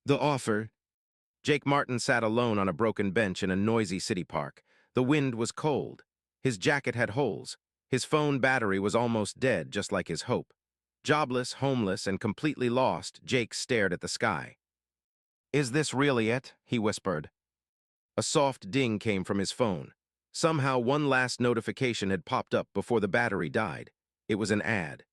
The offer. Jake Martin sat alone on a broken bench in a noisy city park. The wind was cold. His jacket had holes. His phone battery was almost dead, just like his hope. Jobless, homeless, and completely lost, Jake stared at the sky. "Is this really it?" he whispered. A soft ding came from his phone. Somehow one last notification had popped up before the battery died. It was an ad.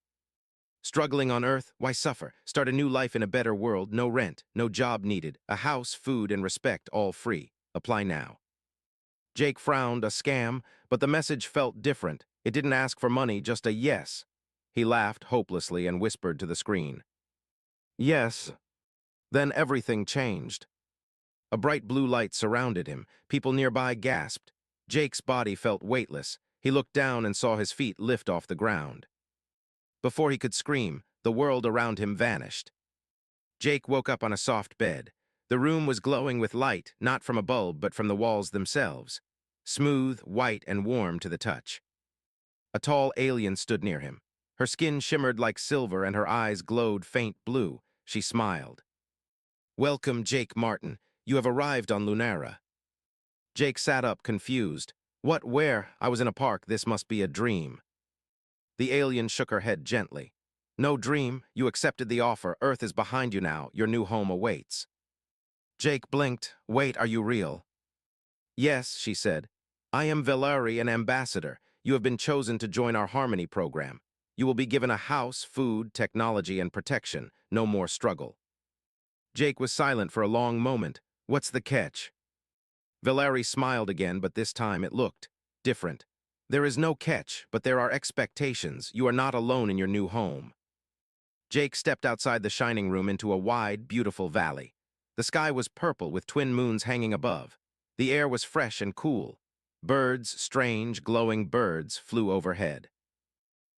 Struggling on Earth? Why suffer? Start a new life in a better world, no rent, no job needed, a house, food, and respect, all free. Apply now. Jake frowned, a scam, but the message felt different. It didn't ask for money, just a yes. He laughed hopelessly and whispered to the screen. Yes. Then everything changed. A bright blue light surrounded him. People nearby gasped. Jake's body felt weightless. He looked down and saw his feet lift off the ground. Before he could scream, the world around him vanished. Jake woke up on a soft bed. The room was glowing with light, not from a bulb, but from the walls themselves. Smooth, white, and warm to the touch. A tall alien stood near him. Her skin shimmered like silver and her eyes glowed faint blue. She smiled. "Welcome, Jake Martin. You have arrived on Lunara." Jake sat up, confused. "What, where? I was in a park. This must be a dream." The alien shook her head gently. "No dream. You accepted the offer. Earth is behind you now. Your new home awaits." Jake blinked. "Wait, are you real?" "Yes," she said. "I am Velari, an ambassador. You have been chosen to join our Harmony program. You will be given a house, food, technology, and protection. No more struggle." Jake was silent for a long moment. "What's the catch?" Velari smiled again, but this time it looked different. "There is no catch, but there are expectations. You are not alone in your new home." Jake stepped outside the shining room into a wide, beautiful valley. The sky was purple with twin moons hanging above. The air was fresh and cool. Birds, strange, glowing birds, flew overhead.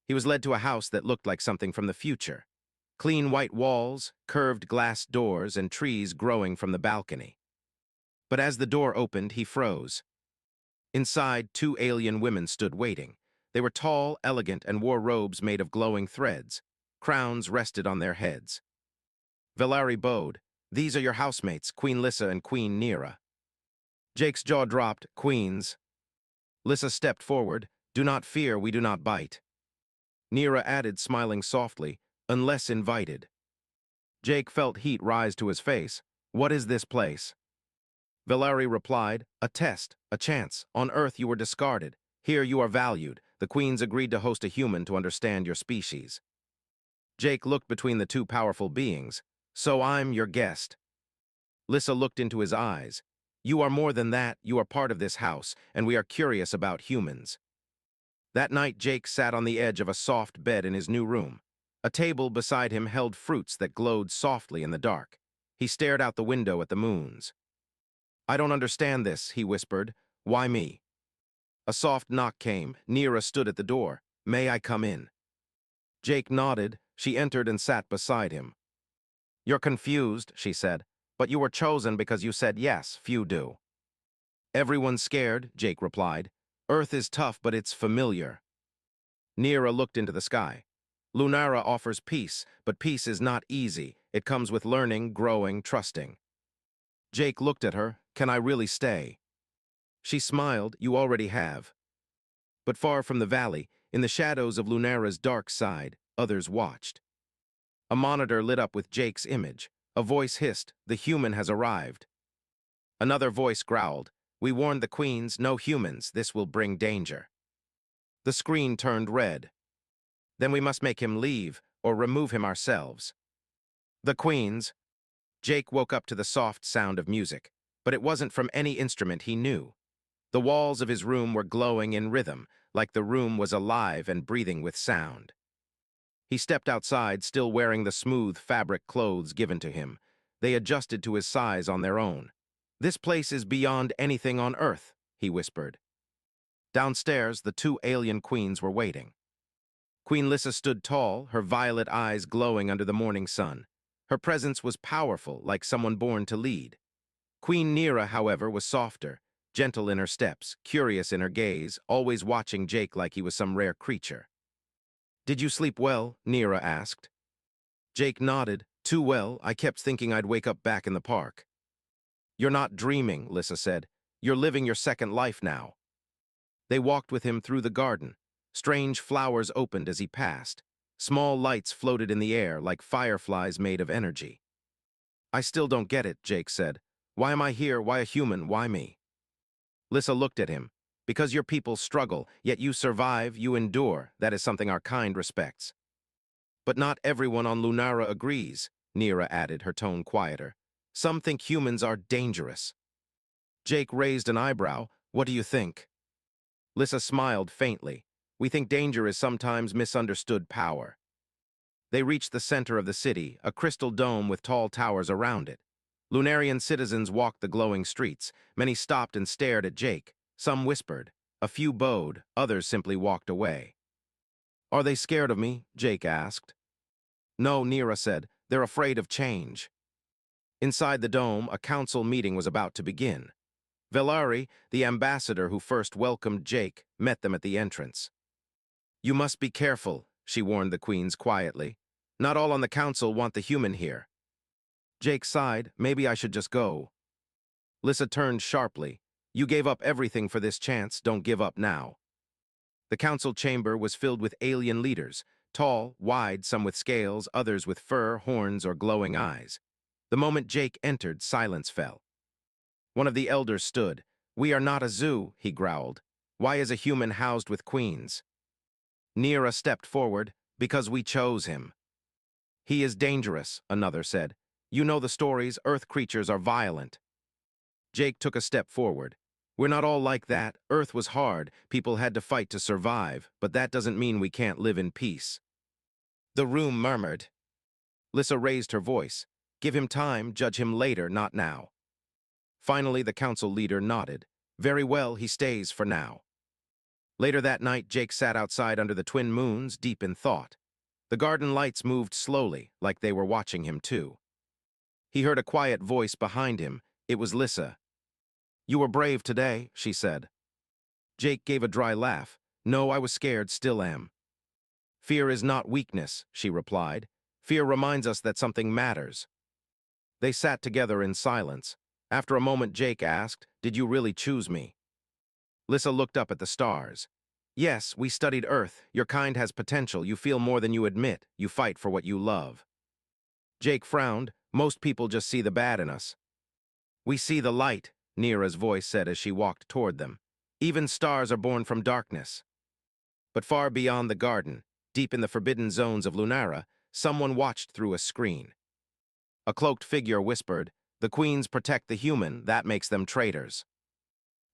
He was led to a house that looked like something from the future. Clean white walls, curved glass doors, and trees growing from the balcony. But as the door opened, he froze. Inside, two alien women stood waiting. They were tall, elegant, and wore robes made of glowing threads. Crowns rested on their heads. Velari bowed. "These are your housemates, Queen Lissa and Queen Nira." Jake's jaw dropped. "Queens." Lissa stepped forward. "Do not fear, we do not bite." Nira added, smiling softly, "Unless invited." Jake felt heat rise to his face. "What is this place?" Velari replied, "A test, a chance. On Earth you were discarded. Here you are valued. The queens agreed to host a human to understand your species." Jake looked between the two powerful beings. "So I'm your guest." Lissa looked into his eyes. "You are more than that. You are part of this house, and we are curious about humans." That night, Jake sat on the edge of a soft bed in his new room. A table beside him held fruits that glowed softly in the dark. He stared out the window at the moons. "I don't understand this," he whispered. "Why me?" A soft knock came. Nira stood at the door. "May I come in?" Jake nodded. She entered and sat beside him. "You're confused," she said, "but you were chosen because you said yes. Few do." "Everyone's scared," Jake replied. "Earth is tough, but it's familiar." Nira looked into the sky. "Lunara offers peace, but peace is not easy. It comes with learning, growing, trusting." Jake looked at her. "Can I really stay?" She smiled. "You already have." But far from the valley, in the shadows of Lunara's dark side, others watched. A monitor lit up with Jake's image. A voice hissed, "The human has arrived." Another voice growled, "We warned the queens, no humans. This will bring danger." The screen turned red. "Then we must make him leave, or remove him ourselves." The queens. Jake woke up to the soft sound of music, but it wasn't from any instrument he knew. The walls of his room were glowing in rhythm, like the room was alive and breathing with sound. He stepped outside, still wearing the smooth fabric clothes given to him. They adjusted to his size on their own. "This place is beyond anything on Earth," he whispered. Downstairs, the two alien queens were waiting. Queen Lissa stood tall, her violet eyes glowing under the morning sun. Her presence was powerful, like someone born to lead. Queen Nira, however, was softer, gentle in her steps, curious in her gaze, always watching Jake like he was some rare creature. "Did you sleep well?" Nira asked. Jake nodded. Too well, I kept thinking I'd wake up back in the park. You're not dreaming, Lissa said. You're living your second life now. They walked with him through the garden. Strange flowers opened as he passed. Small lights floated in the air like fireflies made of energy. I still don't get it, Jake said. Why am I here? Why a human? Why me? Lissa looked at him. Because your people struggle, yet you survive, you endure. That is something our kind respects. But not everyone on Lunara agrees, Neera added, her tone quieter. Some think humans are dangerous. Jake raised an eyebrow. What do you think? Lissa smiled faintly. We think danger is sometimes misunderstood power. They reached the center of the city, a crystal dome with tall towers around it. Lunarian citizens walked the glowing streets. Many stopped and stared at Jake. Some whispered. A few bowed. Others simply walked away. Are they scared of me? Jake asked. No, Neera said. They're afraid of change. Inside the dome, a council meeting was about to begin. Velari, the ambassador who first welcomed Jake, met them at the entrance. You must be careful, she warned the queens quietly. Not all on the council want the human here. Jake sighed. Maybe I should just go. Lissa turned sharply. You gave up everything for this chance. Don't give up now. The council chamber was filled with alien leaders, tall, wide, some with scales, others with fur, horns, or glowing eyes. The moment Jake entered, silence fell. One of the elders stood. We are not a zoo, he growled. Why is a human housed with queens? Neera stepped forward. Because we chose him. He is dangerous, another said. You know the stories, Earth creatures are violent. Jake took a step forward. We're not all like that. Earth was hard. People had to fight to survive, but that doesn't mean we can't live in peace. The room murmured. Lissa raised her voice. Give him time, judge him later, not now. Finally, the council leader nodded. Very well, he stays for now. Later that night, Jake sat outside under the twin moons, deep in thought. The garden lights moved slowly, like they were watching him too. He heard a quiet voice behind him. It was Lissa. You were brave today, she said. Jake gave a dry laugh. No, I was scared, still am. Fear is not weakness, she replied. Fear reminds us that something matters. They sat together in silence. After a moment, Jake asked, Did you really choose me? Lissa looked up at the stars. Yes, we studied Earth. Your kind has potential. You feel more than you admit. You fight for what you love. Jake frowned. Most people just see the bad in us. We see the light, Neera's voice said as she walked toward them. Even stars are born from darkness. But far beyond the garden, deep in the forbidden zones of Lunara, someone watched through a screen. A cloaked figure whispered, The queens protect the human, that makes them traitors.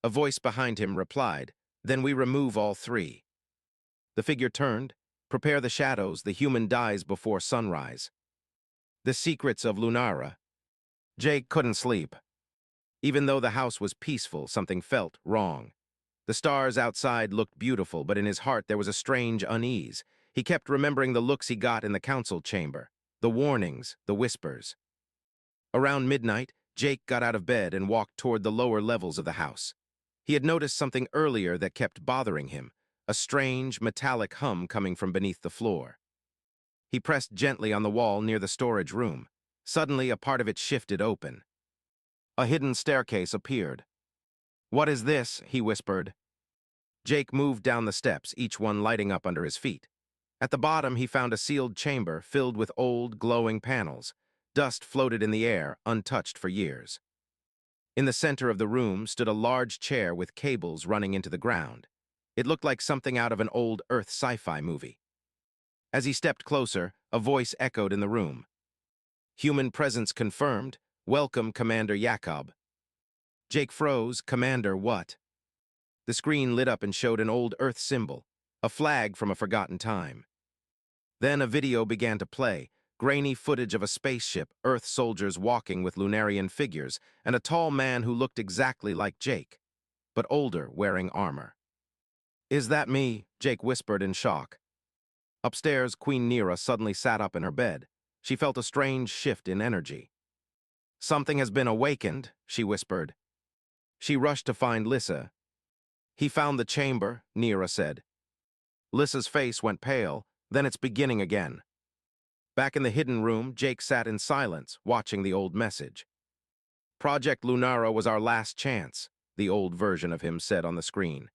A voice behind him replied, Then we remove all three. The figure turned. Prepare the shadows, the human dies before sunrise. The secrets of Lunara. Jake couldn't sleep. Even though the house was peaceful, something felt wrong. The stars outside looked beautiful, but in his heart there was a strange unease. He kept remembering the looks he got in the council chamber, the warnings, the whispers. Around midnight, Jake got out of bed and walked toward the lower levels of the house. He had noticed something earlier that kept bothering him, a strange, metallic hum coming from beneath the floor. He pressed gently on the wall near the storage room. Suddenly, a part of it shifted open. A hidden staircase appeared. What is this? He whispered. Jake moved down the steps, each one lighting up under his feet. At the bottom, he found a sealed chamber filled with old, glowing panels. Dust floated in the air, untouched for years. In the center of the room stood a large chair with cables running into the ground. It looked like something out of an old Earth sci-fi movie. As he stepped closer, a voice echoed in the room. Human presence confirmed. Welcome, Commander Jakob. Jake froze. Commander, what? The screen lit up and showed an old Earth symbol, a flag from a forgotten time. Then a video began to play, grainy footage of a spaceship, Earth soldiers walking with Lunarian figures, and a tall man who looked exactly like Jake, but older, wearing armor. Is that me? Jake whispered in shock. Upstairs, Queen Neera suddenly sat up in her bed. She felt a strange shift in energy. Something has been awakened, she whispered. She rushed to find Lissa. He found the chamber, Neera said. Lissa's face went pale. Then it's beginning again. Back in the hidden room, Jake sat in silence, watching the old message. Project Lunara was our last chance, the old version of him said on the screen.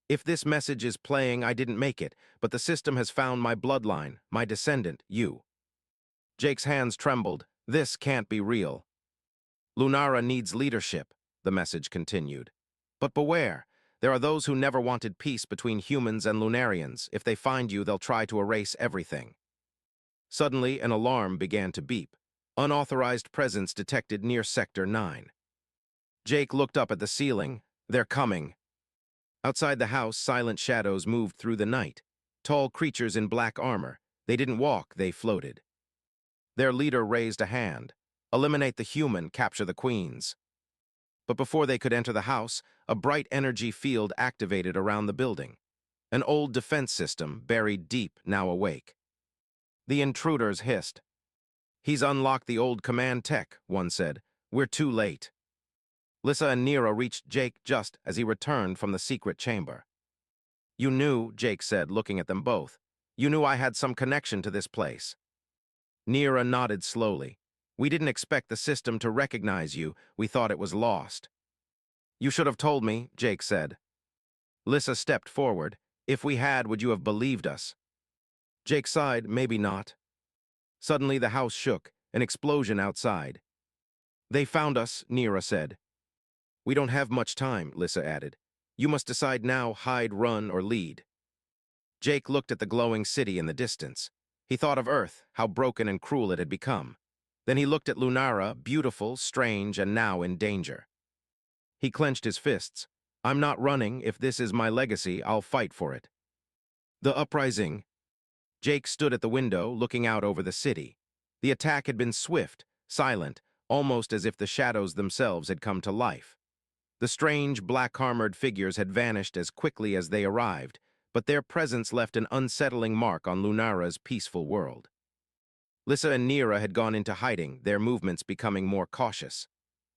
If this message is playing, I didn't make it, but the system has found my bloodline, my descendant, you. Jake's hands trembled. This can't be real. Lunara needs leadership, the message continued. But beware, there are those who never wanted peace between humans and Lunarians. If they find you, they'll try to erase everything. Suddenly, an alarm began to beep. Unauthorized presence detected near Sector 9. Jake looked up at the ceiling. They're coming. Outside the house, silent shadows moved through the night. Tall creatures in black armor. They didn't walk, they floated. Their leader raised a hand. Eliminate the human, capture the queens. But before they could enter the house, a bright energy field activated around the building. An old defense system, buried deep, now awake. The intruders hissed. He's unlocked the old command tech, one said. We're too late. Lissa and Nira reached Jake just as he returned from the secret chamber. You knew, Jake said, looking at them both. You knew I had some connection to this place. Nira nodded slowly. We didn't expect the system to recognize you. We thought it was lost. You should have told me, Jake said. Lissa stepped forward. If we had, would you have believed us? Jake sighed, maybe not. Suddenly the house shook, an explosion outside. They found us, Nira said. We don't have much time, Lissa added. You must decide now, hide, run, or lead. Jake looked at the glowing city in the distance. He thought of Earth, how broken and cruel it had become. Then he looked at Lunara, beautiful, strange, and now in danger. He clenched his fists. I'm not running. If this is my legacy, I'll fight for it. The uprising. Jake stood at the window, looking out over the city. The attack had been swift, silent, almost as if the shadows themselves had come to life. The strange, black-armored figures had vanished as quickly as they arrived, but their presence left an unsettling mark on Lunara's peaceful world. Lissa and Nira had gone into hiding, their movements becoming more cautious.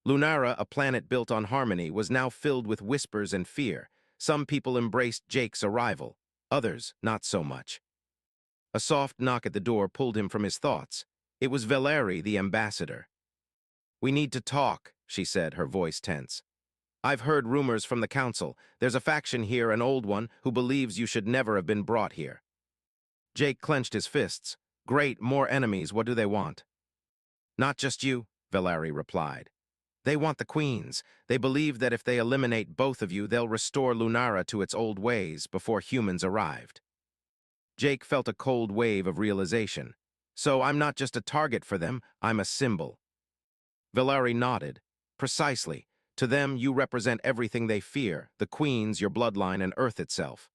Lunara, a planet built on harmony, was now filled with whispers and fear. Some people embraced Jake's arrival, others not so much. A soft knock at the door pulled him from his thoughts. It was Valeri, the ambassador. We need to talk, she said, her voice tense. I've heard rumors from the council. There's a faction here, an old one, who believes you should never have been brought here. Jake clenched his fists. Great, more enemies, what do they want? Not just you, Valeri replied. They want the queens. They believe that if they eliminate both of you, they'll restore Lunara to its old ways before humans arrived. Jake felt a cold wave of realization. So I'm not just a target for them, I'm a symbol. Valeri nodded. Precisely. To them, you represent everything they fear, the queens, your bloodline, and Earth itself.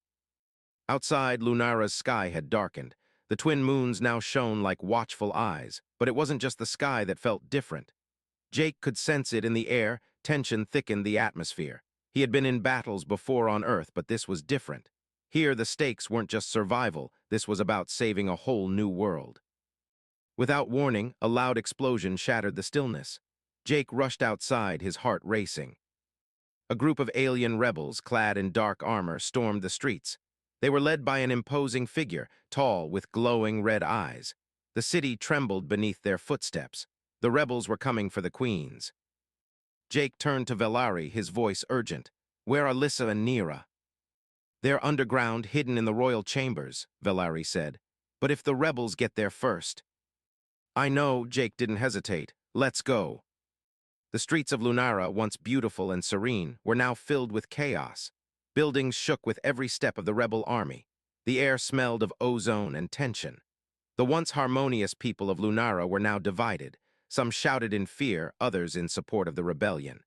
Outside, Lunara's sky had darkened. The twin moons now shone like watchful eyes, but it wasn't just the sky that felt different. Jake could sense it in the air. Tension thickened the atmosphere. He had been in battles before on Earth, but this was different. Here, the stakes weren't just survival. This was about saving a whole new world. Without warning, a loud explosion shattered the stillness. Jake rushed outside, his heart racing. A group of alien rebels, clad in dark armor, stormed the streets. They were led by an imposing figure, tall, with glowing red eyes. The city trembled beneath their footsteps. The rebels were coming for the queens. Jake turned to Valeri, his voice urgent. Where are Lissa and Nira? They're underground, hidden in the royal chambers, Valeri said. But if the rebels get there first... I know, Jake didn't hesitate. Let's go. The streets of Lunara, once beautiful and serene, were now filled with chaos. Buildings shook with every step of the rebel army. The air smelled of ozone and tension. The once harmonious people of Lunara were now divided. Some shouted in fear, others in support of the rebellion.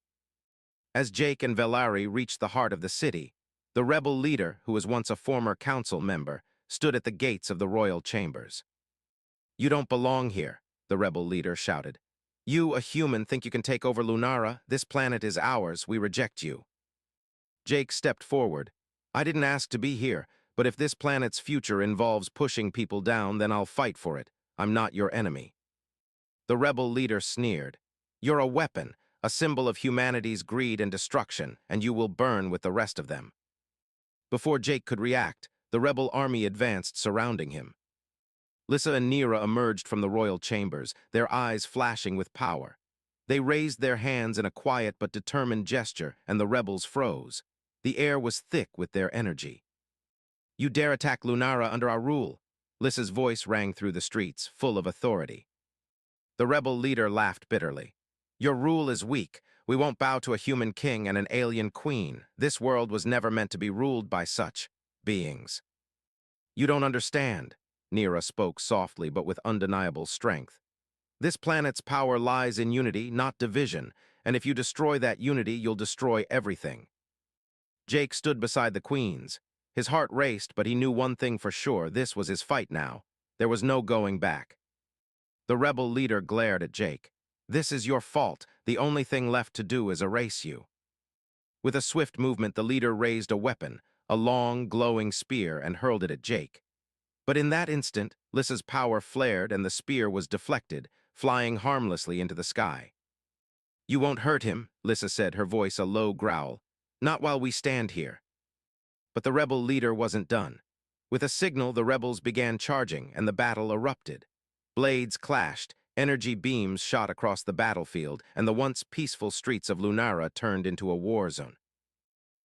As Jake and Valeri reached the heart of the city, the rebel leader, who was once a former council member, stood at the gates of the royal chambers. You don't belong here, the rebel leader shouted. You, a human, think you can take over Lunara? This planet is ours. We reject you. Jake stepped forward. I didn't ask to be here, but if this planet's future involves pushing people down, then I'll fight for it. I'm not your enemy. The rebel leader sneered. You're a weapon, a symbol of humanity's greed and destruction, and you will burn with the rest of them. Before Jake could react, the rebel army advanced, surrounding him. Lissa and Nira emerged from the royal chambers, their eyes flashing with power. They raised their hands in a quiet but determined gesture, and the rebels froze. The air was thick with their energy. "You dare attack Lunara under our rule?" Lissa's voice rang through the streets, full of authority. The rebel leader laughed bitterly. "Your rule is weak. We won't bow to a human king and an alien queen. This world was never meant to be ruled by such beings." "You don't understand." Nira spoke softly but with undeniable strength. "This planet's power lies in unity, not division, and if you destroy that unity, you'll destroy everything." Jake stood beside the queens. His heart raced, but he knew one thing for sure: this was his fight now. There was no going back. The rebel leader glared at Jake. "This is your fault. The only thing left to do is erase you." With a swift movement, the leader raised a weapon, a long, glowing spear, and hurled it at Jake. But in that instant, Lissa's power flared and the spear was deflected, flying harmlessly into the sky. "You won't hurt him," Lissa said, her voice a low growl. "Not while we stand here." But the rebel leader wasn't done. With a signal, the rebels began charging, and the battle erupted. Blades clashed, energy beams shot across the battlefield, and the once peaceful streets of Lunara turned into a war zone.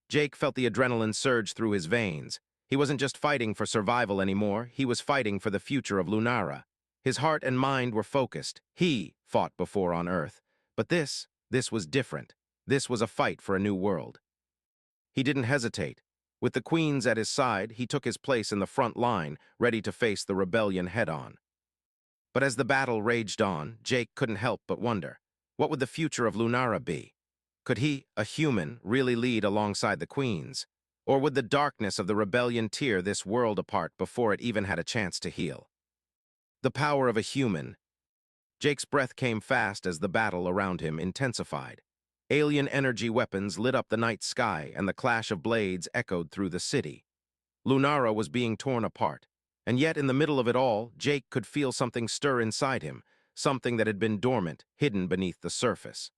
Jake felt the adrenaline surge through his veins. He wasn't just fighting for survival anymore, he was fighting for the future of Lunara. His heart and mind were focused. He fought before on Earth. But this was different. This was a fight for a new world. He didn't hesitate. With the queens at his side, he took his place in the front line, ready to face the rebellion head-on. But as the battle raged on, Jake couldn't help but wonder, what would the future of Lunara be? Could he, a human, really lead alongside the queens? Or would the darkness of the rebellion tear this world apart before it even had a chance to heal? The power of a human. Jake's breath came fast as the battle around him intensified. Alien energy weapons lit up the night sky, and the clash of blades echoed through the city. Lunara was being torn apart, and yet in the middle of it all, Jake could feel something stir inside him, something that had been dormant, hidden beneath the surface.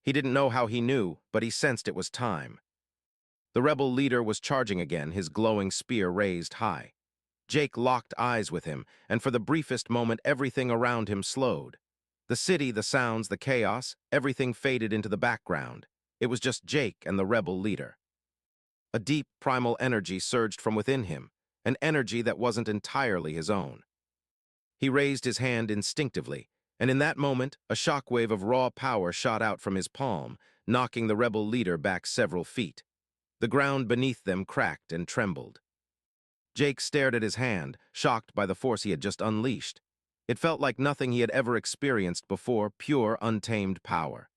He didn't know how he knew, but he sensed it was time. The rebel leader was charging again, his glowing spear raised high. Jake locked eyes with him, and for the briefest moment everything around him slowed. The city, the sounds, the chaos, everything faded into the background. It was just Jake and the rebel leader. A deep, primal energy surged from within him, an energy that wasn't entirely his own. He raised his hand instinctively, and in that moment, a shockwave of raw power shot out from his palm, knocking the rebel leader back several feet. The ground beneath them cracked and trembled. Jake stared at his hand, shocked by the force he had just unleashed. It felt like nothing he had ever experienced before, pure, untamed power.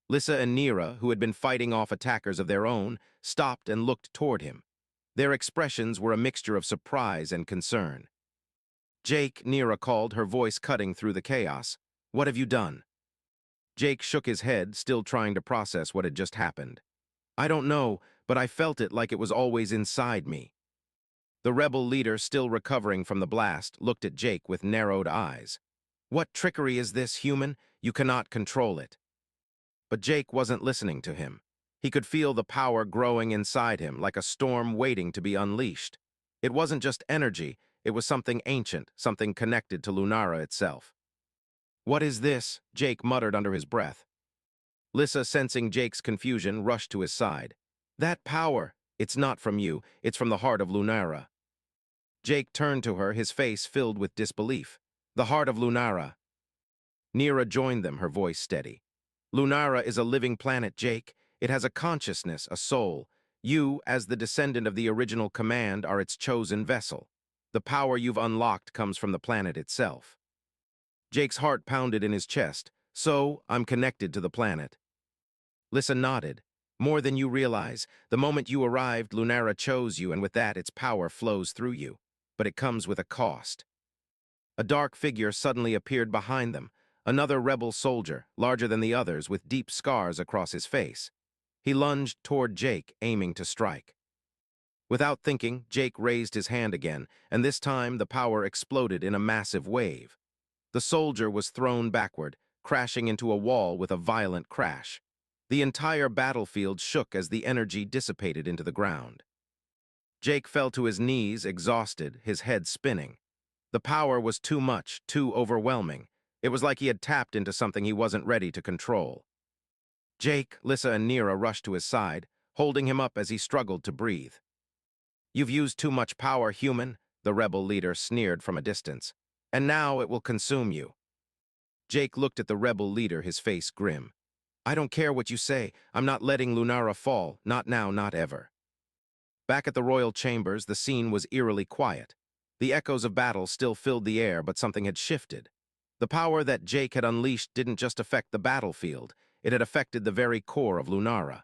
Lissa and Nira, who had been fighting off attackers of their own, stopped and looked toward him. Their expressions were a mixture of surprise and concern. "Jake," Nira called, her voice cutting through the chaos. "What have you done?" Jake shook his head, still trying to process what had just happened. "I don't know, but I felt it like it was always inside me." The rebel leader, still recovering from the blast, looked at Jake with narrowed eyes. "What trickery is this, human? You cannot control it." But Jake wasn't listening to him. He could feel the power growing inside him, like a storm waiting to be unleashed. It wasn't just energy, it was something ancient, something connected to Lunara itself. "What is this?" Jake muttered under his breath. Lissa, sensing Jake's confusion, rushed to his side. "That power, it's not from you, it's from the heart of Lunara." Jake turned to her, his face filled with disbelief. "The heart of Lunara." Nira joined them, her voice steady. "Lunara is a living planet, Jake. It has a consciousness, a soul. You, as the descendant of the original command, are its chosen vessel. The power you've unlocked comes from the planet itself." Jake's heart pounded in his chest. "So, I'm connected to the planet." Lissa nodded. "More than you realize. The moment you arrived, Lunara chose you, and with that, its power flows through you. But it comes with a cost." A dark figure suddenly appeared behind them, another rebel soldier, larger than the others, with deep scars across his face. He lunged toward Jake, aiming to strike. Without thinking, Jake raised his hand again, and this time the power exploded in a massive wave. The soldier was thrown backward, crashing into a wall with a violent crash. The entire battlefield shook as the energy dissipated into the ground. Jake fell to his knees, exhausted, his head spinning. The power was too much, too overwhelming. It was like he had tapped into something he wasn't ready to control. Jake, Lissa, and Nira rushed to his side, holding him up as he struggled to breathe. "You've used too much power, human," the rebel leader sneered from a distance. "And now it will consume you." Jake looked at the rebel leader, his face grim. "I don't care what you say. I'm not letting Lunara fall. Not now, not ever." Back at the royal chambers, the scene was eerily quiet. The echoes of battle still filled the air, but something had shifted. The power that Jake had unleashed didn't just affect the battlefield. It had affected the very core of Lunara.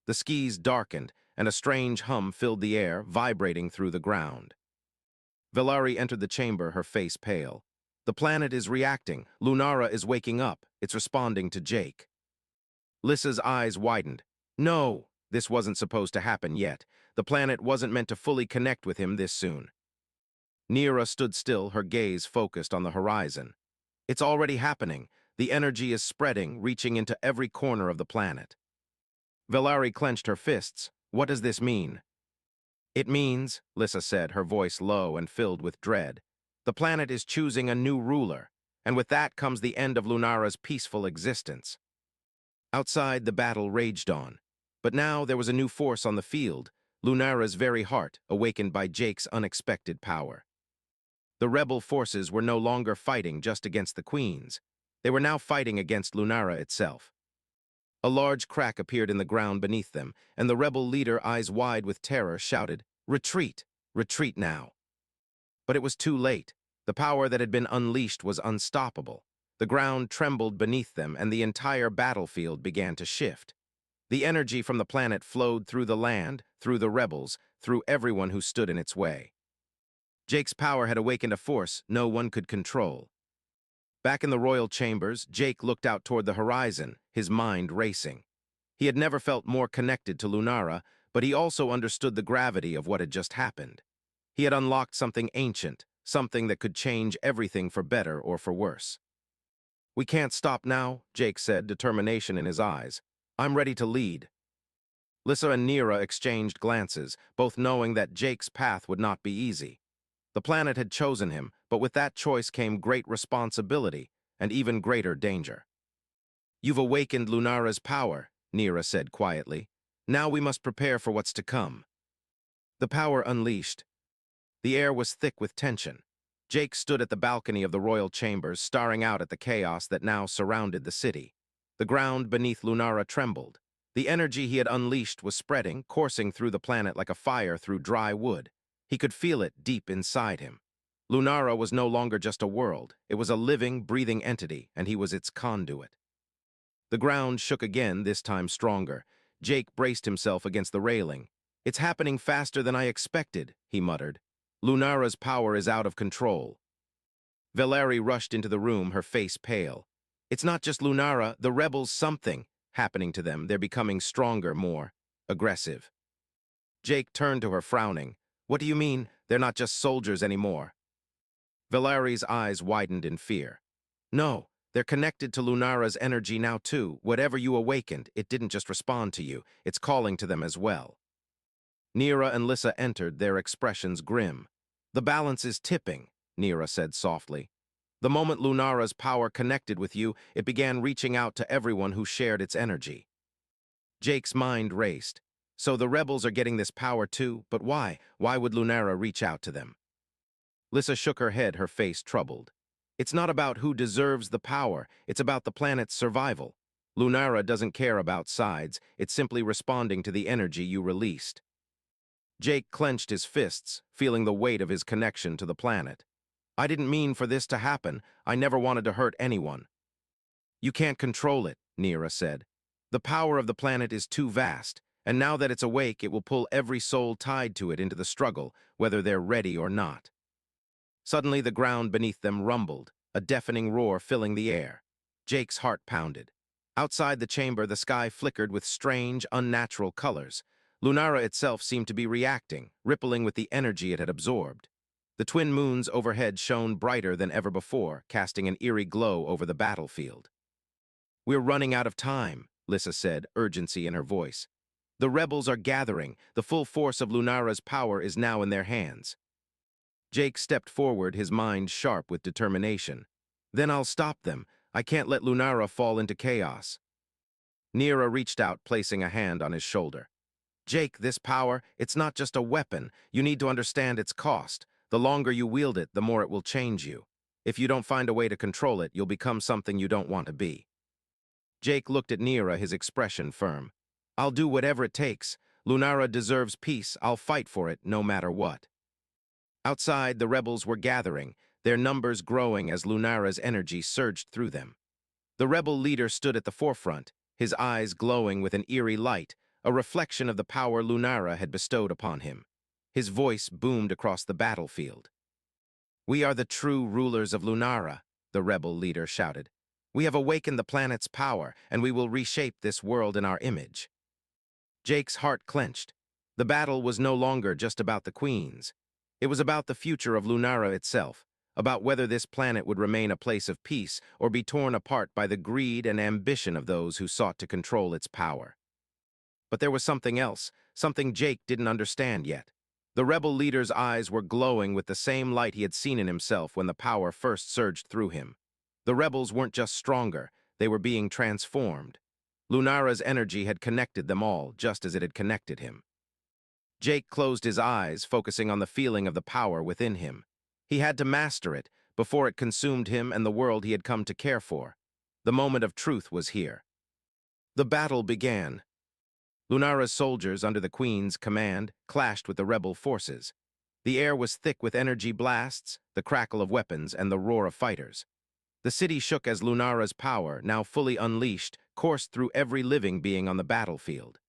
The skies darkened, and a strange hum filled the air, vibrating through the ground. Velari entered the chamber, her face pale. "The planet is reacting. Lunara is waking up. It's responding to Jake." Lissa's eyes widened. No, this wasn't supposed to happen yet. The planet wasn't meant to fully connect with him this soon. Nira stood still, her gaze focused on the horizon. "It's already happening. The energy is spreading, reaching into every corner of the planet." Velari clenched her fists. "What does this mean?" "It means," Lissa said, her voice low and filled with dread, "the planet is choosing a new ruler, and with that comes the end of Lunara's peaceful existence." Outside, the battle raged on. But now there was a new force on the field, Lunara's very heart, awakened by Jake's unexpected power. The rebel forces were no longer fighting just against the queens. They were now fighting against Lunara itself. A large crack appeared in the ground beneath them, and the rebel leader, eyes wide with terror, shouted, "Retreat! Retreat now!" But it was too late. The power that had been unleashed was unstoppable. The ground trembled beneath them, and the entire battlefield began to shift. The energy from the planet flowed through the land, through the rebels, through everyone who stood in its way. Jake's power had awakened a force no one could control. Back in the royal chambers, Jake looked out toward the horizon, his mind racing. He had never felt more connected to Lunara, but he also understood the gravity of what had just happened. He had unlocked something ancient, something that could change everything for better or for worse. "We can't stop now," Jake said, determination in his eyes. "I'm ready to lead." Lissa and Nira exchanged glances, both knowing that Jake's path would not be easy. The planet had chosen him, but with that choice came great responsibility and even greater danger. "You've awakened Lunara's power," Nira said quietly. "Now we must prepare for what's to come." The power unleashed. The air was thick with tension. Jake stood at the balcony of the royal chambers, staring out at the chaos that now surrounded the city. The ground beneath Lunara trembled. The energy he had unleashed was spreading, coursing through the planet like a fire through dry wood. He could feel it deep inside him. Lunara was no longer just a world. It was a living, breathing entity, and he was its conduit. The ground shook again, this time stronger. Jake braced himself against the railing. "It's happening faster than I expected," he muttered. "Lunara's power is out of control." Velari rushed into the room, her face pale. "It's not just Lunara, the rebels, something happening to them. They're becoming stronger, more aggressive." Jake turned to her, frowning. "What do you mean? They're not just soldiers anymore." Velari's eyes widened in fear. "No, they're connected to Lunara's energy now too. Whatever you awakened, it didn't just respond to you. It's calling to them as well." Nira and Lissa entered, their expressions grim. "The balance is tipping," Nira said softly. "The moment Lunara's power connected with you, it began reaching out to everyone who shared its energy." Jake's mind raced. So the rebels are getting this power too, but why? Why would Lunara reach out to them? Lissa shook her head, her face troubled. "It's not about who deserves the power, it's about the planet's survival. Lunara doesn't care about sides, it's simply responding to the energy you released." Jake clenched his fists, feeling the weight of his connection to the planet. "I didn't mean for this to happen. I never wanted to hurt anyone." "You can't control it," Nira said. "The power of the planet is too vast, and now that it's awake, it will pull every soul tied to it into the struggle, whether they're ready or not." Suddenly, the ground beneath them rumbled, a deafening roar filling the air. Jake's heart pounded. Outside the chamber, the sky flickered with strange, unnatural colors. Lunara itself seemed to be reacting, rippling with the energy it had absorbed. The twin moons overhead shone brighter than ever before, casting an eerie glow over the battlefield. "We're running out of time," Lissa said, urgency in her voice. "The rebels are gathering. The full force of Lunara's power is now in their hands." Jake stepped forward, his mind sharp with determination. Then I'll stop them. I can't let Lunara fall into chaos. Nira reached out, placing a hand on his shoulder. Jake, this power, it's not just a weapon. You need to understand its cost. The longer you wield it, the more it will change you. If you don't find a way to control it, you'll become something you don't want to be. Jake looked at Nira, his expression firm. I'll do whatever it takes. Lunara deserves peace. I'll fight for it, no matter what. Outside, the rebels were gathering, their numbers growing as Lunara's energy surged through them. The rebel leader stood at the forefront, his eyes glowing with an eerie light, a reflection of the power Lunara had bestowed upon him. His voice boomed across the battlefield. We are the true rulers of Lunara, the rebel leader shouted. We have awakened the planet's power, and we will reshape this world in our image. Jake's heart clenched. The battle was no longer just about the queens. It was about the future of Lunara itself, about whether this planet would remain a place of peace or be torn apart by the greed and ambition of those who sought to control its power. But there was something else, something Jake didn't understand yet. The rebel leader's eyes were glowing with the same light he had seen in himself when the power first surged through him. The rebels weren't just stronger, they were being transformed. Lunara's energy had connected them all, just as it had connected him. Jake closed his eyes, focusing on the feeling of the power within him. He had to master it before it consumed him and the world he had come to care for. The moment of truth was here. The battle began. Lunara's soldiers, under the Queen's command, clashed with the rebel forces. The air was thick with energy blasts, the crackle of weapons, and the roar of fighters. The city shook as Lunara's power, now fully unleashed, coursed through every living being on the battlefield.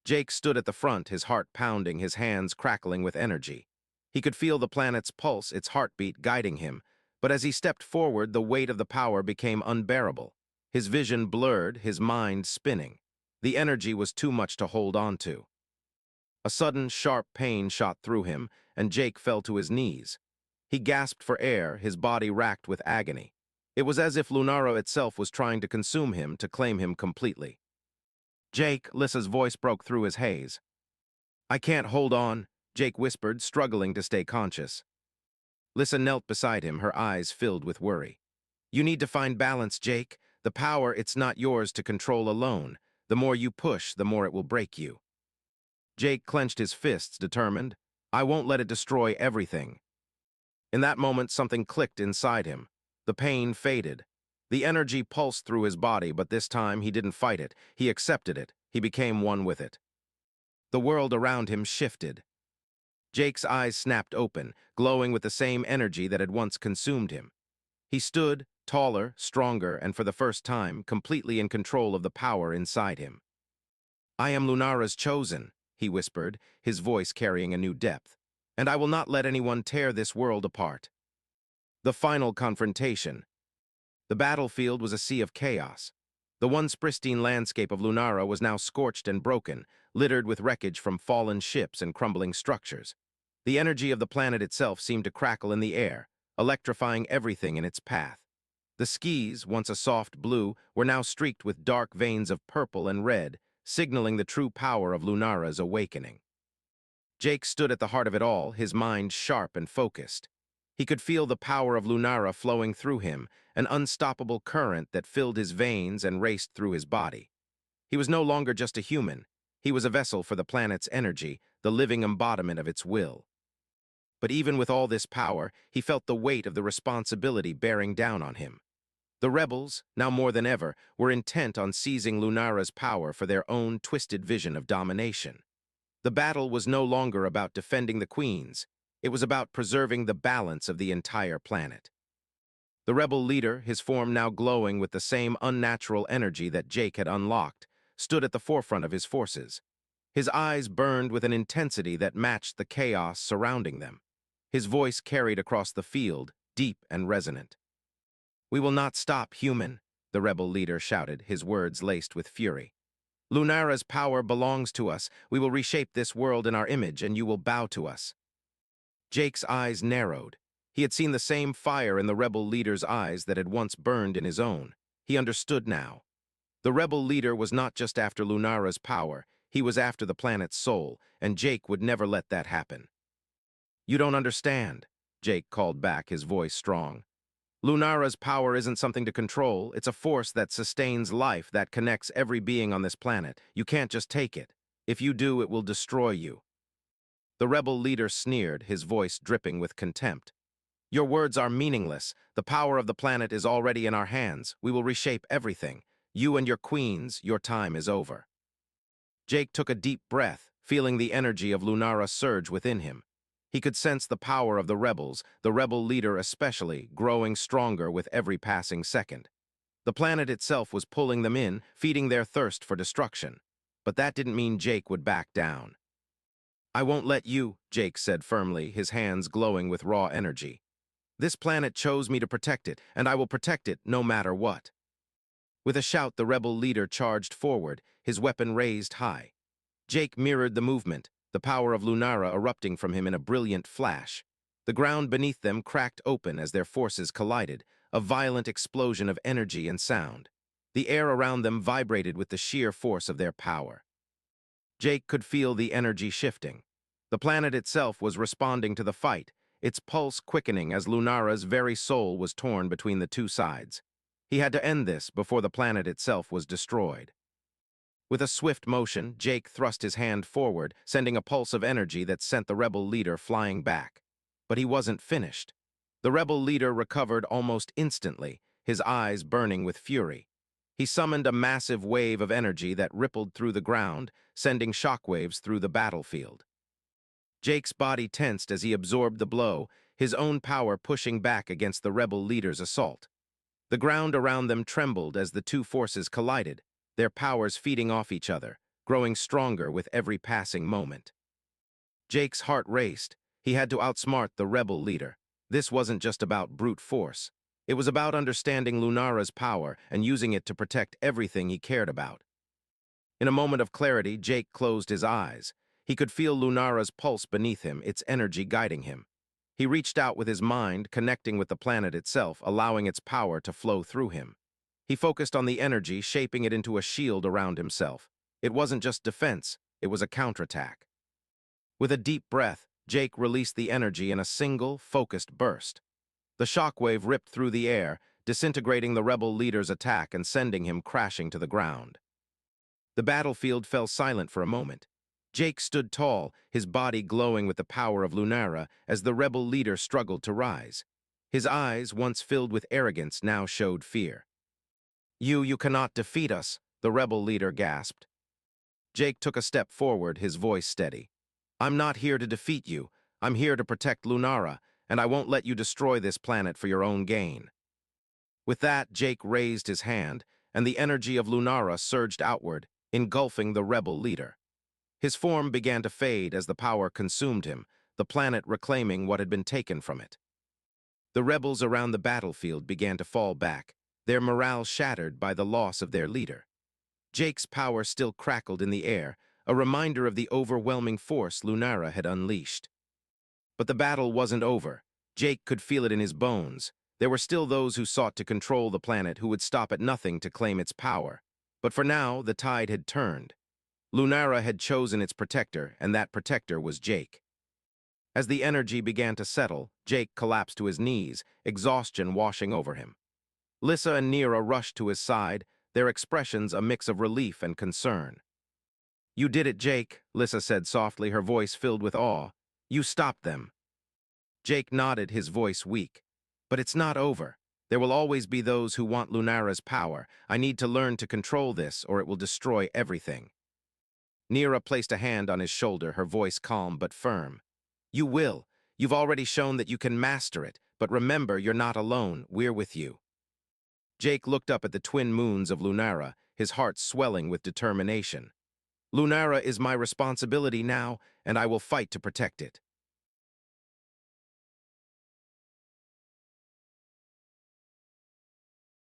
Jake stood at the front, his heart pounding, his hands crackling with energy. He could feel the planet's pulse, its heartbeat guiding him, but as he stepped forward, the weight of the power became unbearable. His vision blurred, his mind spinning. The energy was too much to hold on to. A sudden, sharp pain shot through him, and Jake fell to his knees. He gasped for air, his body racked with agony. It was as if Lunara itself was trying to consume him, to claim him completely. Jake, Lissa's voice broke through his haze. I can't hold on, Jake whispered, struggling to stay conscious. Lissa knelt beside him, her eyes filled with worry. You need to find balance, Jake. The power, it's not yours to control alone. The more you push, the more it will break you. Jake clenched his fists, determined. I won't let it destroy everything. In that moment, something clicked inside him. The pain faded. The energy pulsed through his body, but this time he didn't fight it. He accepted it. He became one with it. The world around him shifted. Jake's eyes snapped open, glowing with the same energy that had once consumed him. He stood, taller, stronger, and for the first time, completely in control of the power inside him. I am Lunara's chosen, he whispered, his voice carrying a new depth, and I will not let anyone tear this world apart. The final confrontation. The battlefield was a sea of chaos. The once pristine landscape of Lunara was now scorched and broken, littered with wreckage from fallen ships and crumbling structures. The energy of the planet itself seemed to crackle in the air, electrifying everything in its path. The skies, once a soft blue, were now streaked with dark veins of purple and red, signaling the true power of Lunara's awakening. Jake stood at the heart of it all, his mind sharp and focused. He could feel the power of Lunara flowing through him, an unstoppable current that filled his veins and raced through his body. He was no longer just a human. He was a vessel for the planet's energy, the living embodiment of its will. But even with all this power, he felt the weight of the responsibility bearing down on him. The rebels, now more than ever, were intent on seizing Lunara's power for their own twisted vision of domination. The battle was no longer about defending the queens. It was about preserving the balance of the entire planet. The rebel leader, his form now glowing with the same unnatural energy that Jake had unlocked, stood at the forefront of his forces. His eyes burned with an intensity that matched the chaos surrounding them. His voice carried across the field, deep and resonant. We will not stop, human, the rebel leader shouted, his words laced with fury. Lunara's power belongs to us. We will reshape this world in our image, and you will bow to us. Jake's eyes narrowed. He had seen the same fire in the rebel leader's eyes that had once burned in his own. He understood now. The rebel leader was not just after Lunara's power, he was after the planet's soul, and Jake would never let that happen. You don't understand, Jake called back, his voice strong. Lunara's power isn't something to control. It's a force that sustains life, that connects every being on this planet. You can't just take it. If you do, it will destroy you. The rebel leader sneered, his voice dripping with contempt. Your words are meaningless. The power of the planet is already in our hands. We will reshape everything. You and your queens, your time is over. Jake took a deep breath, feeling the energy of Lunara surge within him. He could sense the power of the rebels, the rebel leader especially, growing stronger with every passing second. The planet itself was pulling them in, feeding their thirst for destruction. But that didn't mean Jake would back down. I won't let you, Jake said firmly, his hands glowing with raw energy. This planet chose me to protect it, and I will protect it no matter what. With a shout, the rebel leader charged forward, his weapon raised high. Jake mirrored the movement, the power of Lunara erupting from him in a brilliant flash. The ground beneath them cracked open as their forces collided, a violent explosion of energy and sound. The air around them vibrated with the sheer force of their power. Jake could feel the energy shifting. The planet itself was responding to the fight, its pulse quickening as Lunara's very soul was torn between the two sides. He had to end this before the planet itself was destroyed. With a swift motion, Jake thrust his hand forward, sending a pulse of energy that sent the rebel leader flying back. But he wasn't finished. The rebel leader recovered almost instantly, his eyes burning with fury. He summoned a massive wave of energy that rippled through the ground, sending shockwaves through the battlefield. Jake's body tensed as he absorbed the blow, his own power pushing back against the rebel leader's assault. The ground around them trembled as the two forces collided, their powers feeding off each other, growing stronger with every passing moment. Jake's heart raced. He had to outsmart the rebel leader. This wasn't just about brute force. It was about understanding Lunara's power and using it to protect everything he cared about. In a moment of clarity, Jake closed his eyes. He could feel Lunara's pulse beneath him, its energy guiding him. He reached out with his mind, connecting with the planet itself, allowing its power to flow through him. He focused on the energy, shaping it into a shield around himself. It wasn't just defense, it was a counterattack. With a deep breath, Jake released the energy in a single, focused burst. The shockwave ripped through the air, disintegrating the rebel leader's attack and sending him crashing to the ground. The battlefield fell silent for a moment. Jake stood tall, his body glowing with the power of Lunara as the rebel leader struggled to rise. His eyes, once filled with arrogance, now showed fear. You cannot defeat us," the rebel leader gasped. Jake took a step forward, his voice steady. "I'm not here to defeat you. I'm here to protect Lunara, and I won't let you destroy this planet for your own gain." With that, Jake raised his hand, and the energy of Lunara surged outward, engulfing the rebel leader. His form began to fade as the power consumed him, the planet reclaiming what had been taken from it. The rebels around the battlefield began to fall back, their morale shattered by the loss of their leader. Jake's power still crackled in the air, a reminder of the overwhelming force Lunara had unleashed. But the battle wasn't over. Jake could feel it in his bones. There were still those who sought to control the planet, who would stop at nothing to claim its power. But for now, the tide had turned. Lunara had chosen its protector, and that protector was Jake. As the energy began to settle, Jake collapsed to his knees, exhaustion washing over him. Lissa and Neera rushed to his side, their expressions a mix of relief and concern. "You did it, Jake," Lissa said softly, her voice filled with awe. "You stopped them." Jake nodded, his voice weak. "But it's not over. There will always be those who want Lunara's power. I need to learn to control this, or it will destroy everything." Neera placed a hand on his shoulder, her voice calm but firm. "You will. You've already shown that you can master it, but remember, you're not alone. We're with you." Jake looked up at the twin moons of Lunara, his heart swelling with determination. "Lunara is my responsibility now, and I will fight to protect it."